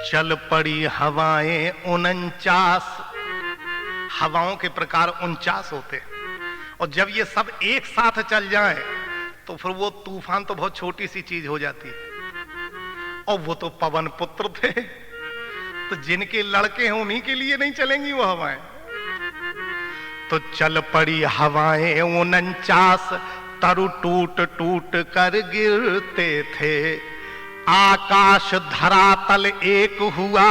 चल पड़ी हवाएं 49, हवाओं के प्रकार 49 होते हैं, और जब ये सब एक साथ चल जाएं तो फिर वो तूफान तो बहुत छोटी सी चीज हो जाती है। और वो तो पवन पुत्र थे, तो जिनके लड़के हैं उन्हीं के लिए नहीं चलेंगी वो हवाएं। तो चल पड़ी हवाएं 49, तरु टूट टूट कर गिरते थे, आकाश धरातल एक हुआ,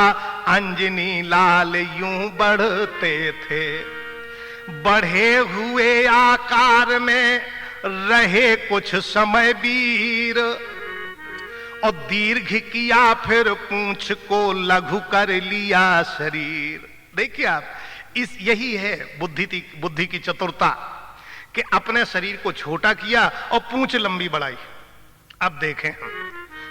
अंजनी लाल यूं बढ़ते थे। बढ़े हुए आकार में रहे कुछ समय वीर, और दीर्घ किया फिर पूंछ को लघु कर लिया शरीर। देखिए आप, यही है बुद्धि की चतुरता कि अपने शरीर को छोटा किया और पूंछ लंबी बढ़ाई। अब देखें हम,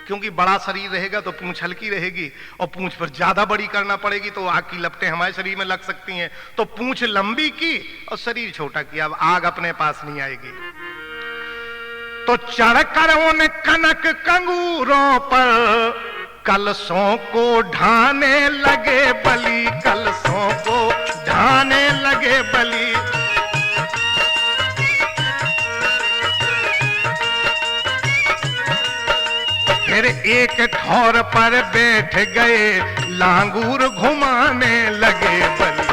क्योंकि बड़ा शरीर रहेगा तो पूंछ हल्की रहेगी, और पूंछ पर ज्यादा बड़ी करना पड़ेगी तो आग की लपटें हमारे शरीर में लग सकती हैं। तो पूंछ लंबी की और शरीर छोटा किया, अब आग अपने पास नहीं आएगी। तो चढ़कर उन कनक कंगूरों पर कलशों को ढाने लगे बलि, कलशों को ढाने लगे बलि। फिर एक ठौर पर बैठ गए, लांगूर घुमाने लगे बलि।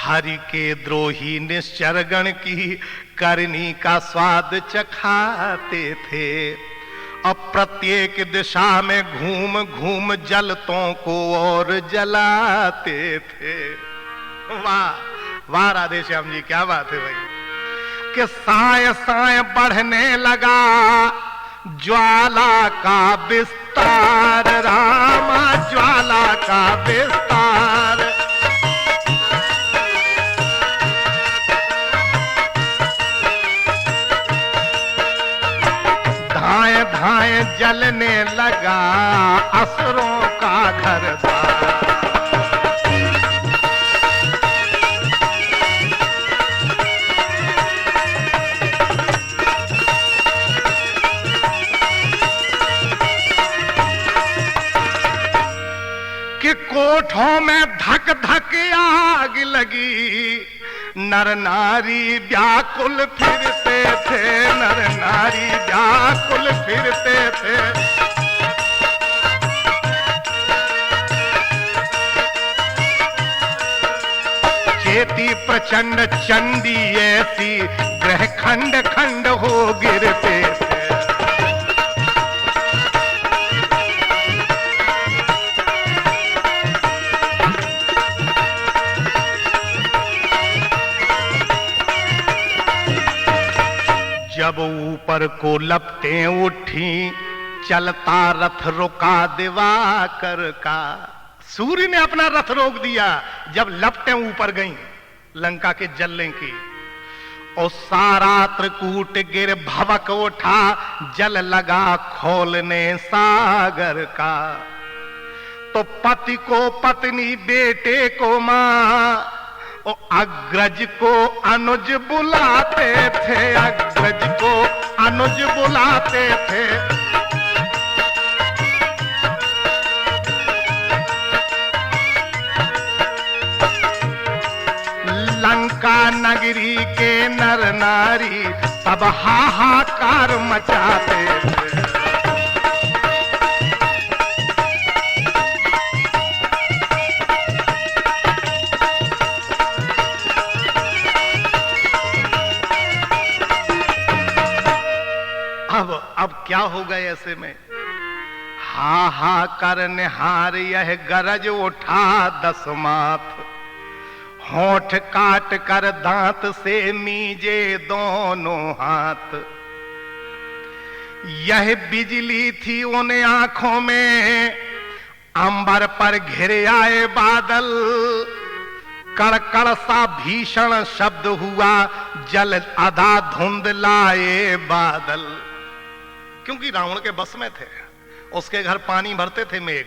हरि के द्रोही निश्चरगण की करनी का स्वाद चखाते थे, और प्रत्येक दिशा में घूम घूम जलतों को और जलाते थे। वाह वाह राधे श्याम जी, क्या बात है भाई। कि साय साय बढ़ने लगा ज्वाला का विस्तार, रामा ज्वाला का विस्तार। धाए धाए जलने लगा असुरों का घर द्वार। कि कोठों में धक धक आग लगी, नर नारी व्याकुल फिरते थे, नर नारी व्याकुल फिरते थे। चेती प्रचंड चंडी ऐसी, ग्रह खंड खंड हो गिरते थे। जब ऊपर को लपटें उठी, चलता रथ रुका दिवाकर का। सूर्य ने अपना रथ रोक दिया जब लपटें ऊपर गईं लंका के जलने की, और सारा त्रिकूट गिर भवक उठा, जल लगा खोलने सागर का। तो पति को पत्नी, बेटे को मां, अग्रज को अनुज बुलाते थे, अग्रज को अनुज बुलाते थे। लंका नगरी के नर नारी सब हाहाकार मचाते थे। अब क्या होगा ऐसे में? हा हा कर निहार यह गरज उठा 10 माथ, होठ काट कर दांत से मीजे दोनों हाथ। यह बिजली थी उन आंखों में, अंबर पर घिरे आए बादल, कड़कड़ सा भीषण शब्द हुआ, जल अधा धुंध लाए बादल। क्योंकि रावण के बस में थे, उसके घर पानी भरते थे मेघ,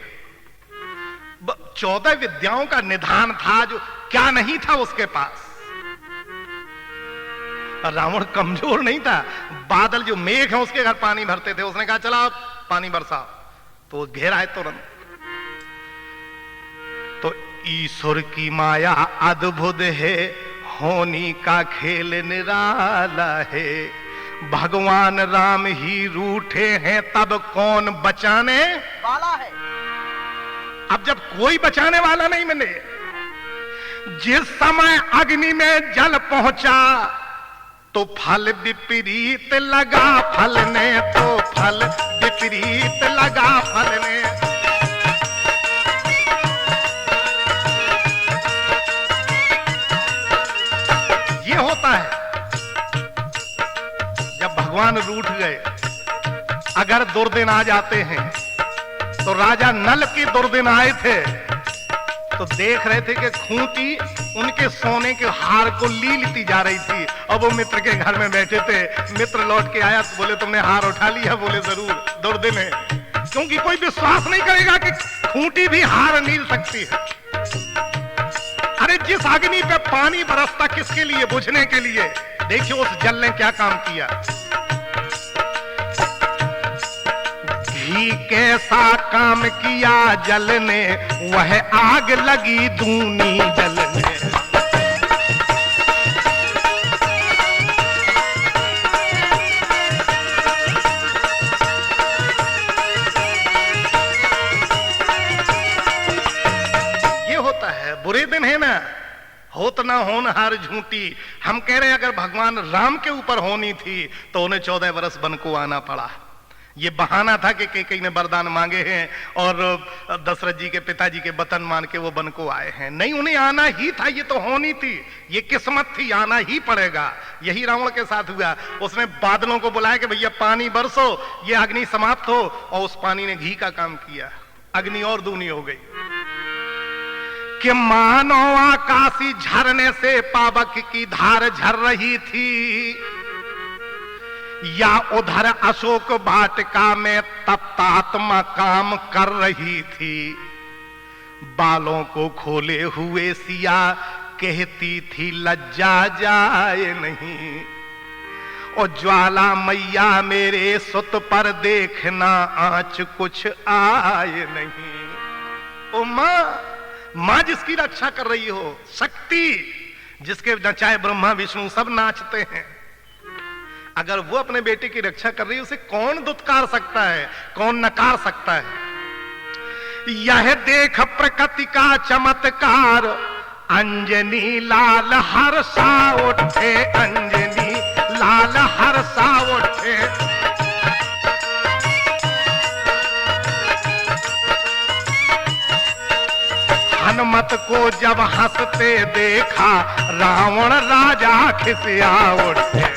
14 विद्याओं का निधान था, जो क्या नहीं था उसके पास। रावण कमजोर नहीं था। बादल जो मेघ है उसके घर पानी भरते थे, उसने कहा चला पानी बरसाओ, तो वो घेरा है तुरंत। तो ईश्वर की माया अद्भुत है, होनी का खेल निराला है। भगवान राम ही रूठे हैं, तब कौन बचाने वाला है। अब जब कोई बचाने वाला नहीं मिले, जिस समय अग्नि में जल पहुंचा तो फल विपरीत लगा फलने, तो फल विपरीत लगा फलने। ये होता है जब भगवान रूठ गए। अगर दुर्दिन आ जाते हैं, तो राजा नल की दुर्दिन आए थे तो देख रहे थे कि खूंटी उनके सोने के हार को लीलती जा रही थी। अब वो मित्र के घर में बैठे थे, मित्र लौट के आया तो बोले तुमने हार उठा लिया? बोले जरूर, दुर्दिन है। क्योंकि कोई विश्वास नहीं करेगा कि खूंटी भी हार नील सकती है। अरे जिस अग्नि पे पानी बरसता किसके लिए? बुझने के लिए। देखिए उस जल ने क्या काम किया। घी कैसा काम किया जल ने, वह आग लगी दूनी जल में। ये होता है, बुरे दिन है ना, होत ना होनहार झूठी। हम कह रहे हैं अगर भगवान राम के ऊपर होनी थी तो उन्हें 14 वर्ष वन को आना पड़ा। ये बहाना था कि कैकेयी ने वरदान मांगे हैं और दशरथ जी के पिताजी के वतन मान के वो वन को आए हैं। नहीं, उन्हें आना ही था, ये तो होनी थी, ये किस्मत थी, आना ही पड़ेगा। यही रावण के साथ हुआ। उसने बादलों को बुलाया कि भैया पानी बरसो, ये अग्नि समाप्त हो, और उस पानी ने घी का काम किया। अग्नि और दूनी हो गई कि मानो आकाशी झरने से पावक की धार झर रही थी, या उधर अशोक वाटिका में तप्तात्मा काम कर रही थी। बालों को खोले हुए सिया कहती थी लज्जा जाए नहीं, और ज्वाला मैया मेरे सुत पर देखना आंच कुछ आए नहीं। ओ मां जिसकी रक्षा कर रही हो, शक्ति जिसके नचाए ब्रह्मा विष्णु सब नाचते हैं, अगर वो अपने बेटे की रक्षा कर रही है, उसे कौन दुत्कार सकता है, कौन नकार सकता है। यह देख प्रकृति का चमत्कार, अंजनी लाल हर्षा उठे, अंजनी लाल हर्षा उठे। हनुमत को जब हंसते देखा, रावण राजा खिसिया उठे।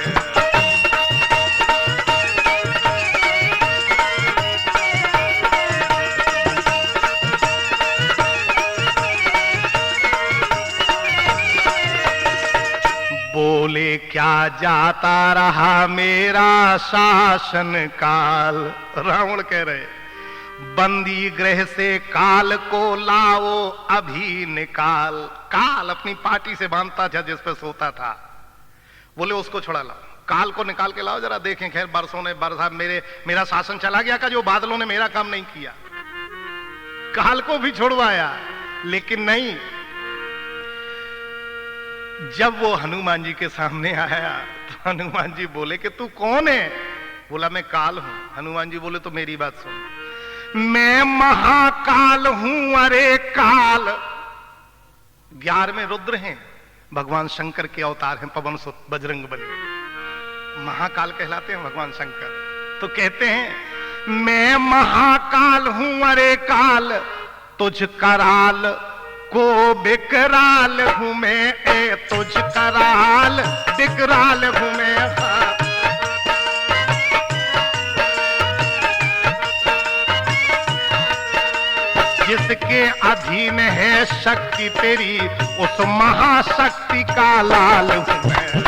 बोले क्या जाता रहा मेरा शासन काल। रावण कह रहे बंदी गृह से काल को लाओ अभी निकाल। काल अपनी पार्टी से बांधता था जिस पे सोता था, बोले उसको छुड़ा लाओ, काल को निकाल के लाओ जरा देखें। खैर बरसों ने बरसा मेरा शासन चला गया का जो बादलों ने मेरा काम नहीं किया। काल को भी छुड़वाया, लेकिन नहीं। जब वो हनुमान जी के सामने आया तो हनुमान जी बोले कि तू कौन है? बोला मैं काल हूं। हनुमान जी बोले तो मेरी बात सुन, मैं महाकाल हूं। अरे काल 11वें रुद्र हैं, भगवान शंकर के अवतार हैं, पवन सुत बजरंग बली, महाकाल कहलाते हैं भगवान शंकर। तो कहते हैं मैं महाकाल हूं। अरे काल तुझ कराल को बिकराल हूं मैं, ए तुझ कराल बिकराल हूं मैं। जिसके अधीन है शक्ति तेरी, उस महाशक्ति का लाल हूं मैं।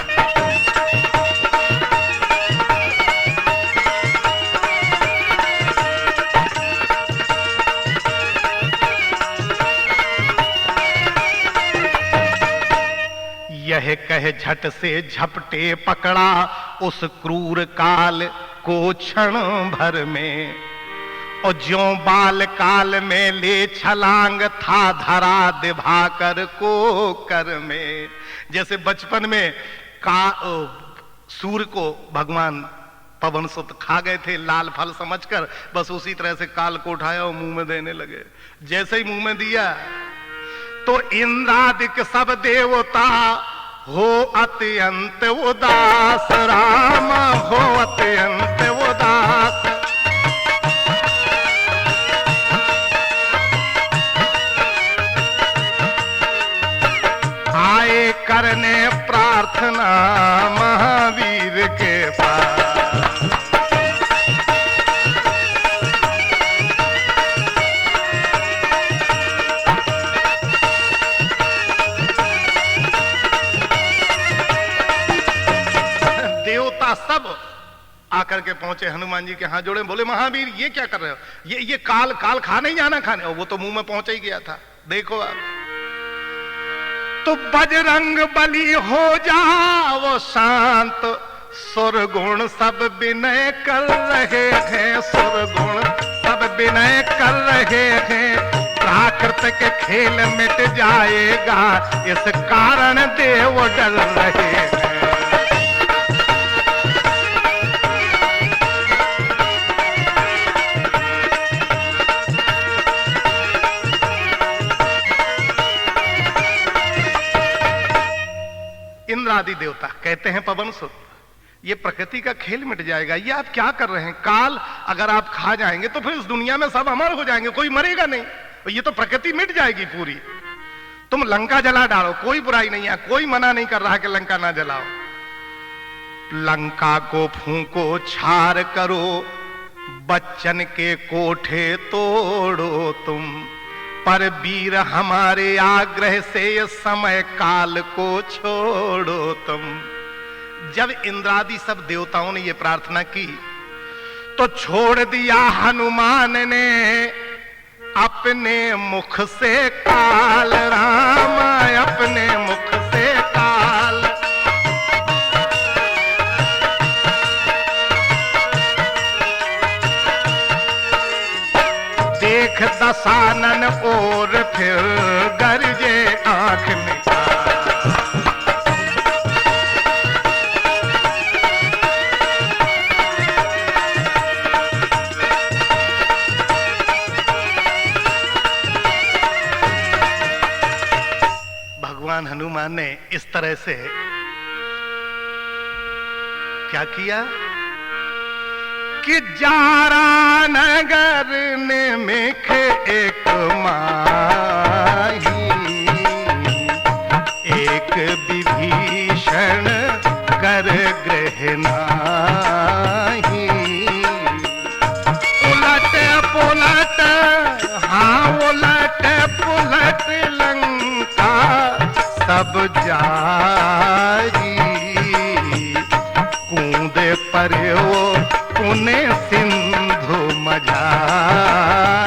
कह कह झट से झपटे पकड़ा उस क्रूर काल को क्षण भर में। और ज्यों बाल काल में ले छलांग था धरा दिवाकर को कर में। जैसे बचपन में सूर्य को भगवान पवन सुत खा गए थे लाल फल समझकर, बस उसी तरह से काल को उठाया और मुंह में देने लगे। जैसे ही मुंह में दिया तो इंद्रादिक सब देवता हो अत्यंत उदास, राम हो अत्यंत उदास। आए करने प्रार्थना महावीर के पास। देवता सब आकर के पहुंचे, हनुमान जी के हाथ जोड़े, बोले महावीर ये क्या कर रहे हो, ये काल खा नहीं जाना खाने। और वो तो मुंह में पहुंच ही गया था, देखो आप। तो बजरंग बली हो जाओ शांत, सुरगुण सब विनय कर रहे हैं, सुरगुण सब विनय कर रहे हैं। प्राकृतिक खेल मिट जाएगा इस कारण देव डर रहे हैं। इंद्रादि देवता कहते हैं पवन सुत, ये प्रकृति का खेल मिट जाएगा, ये आप क्या कर रहे हैं। काल अगर आप खा जाएंगे तो फिर इस दुनिया में सब अमर हो जाएंगे, कोई मरेगा नहीं, और ये तो प्रकृति मिट जाएगी पूरी। तुम लंका जला डालो, कोई बुराई नहीं है, कोई मना नहीं कर रहा कि लंका ना जलाओ। लंका को फूंको छार करो, बच्चन के कोठे तोड़ो तुम, पर वीर हमारे आग्रह से ये समय काल को छोड़ो तुम। जब इंद्रादि सब देवताओं ने ये प्रार्थना की तो छोड़ दिया हनुमान ने अपने मुख से काल, राम अपने मुख से काल। देख दशानन और फिर गरजे आंख निकाल। भगवान हनुमान ने इस तरह से क्या किया कि जारा नगर ने मेख एक माही, एक विभीषण कर गृह नाही। उलट पुलट हाँ उलट पुलट लंका सब जारी, कूद पर्यो पुण्य सिंधु मझारी।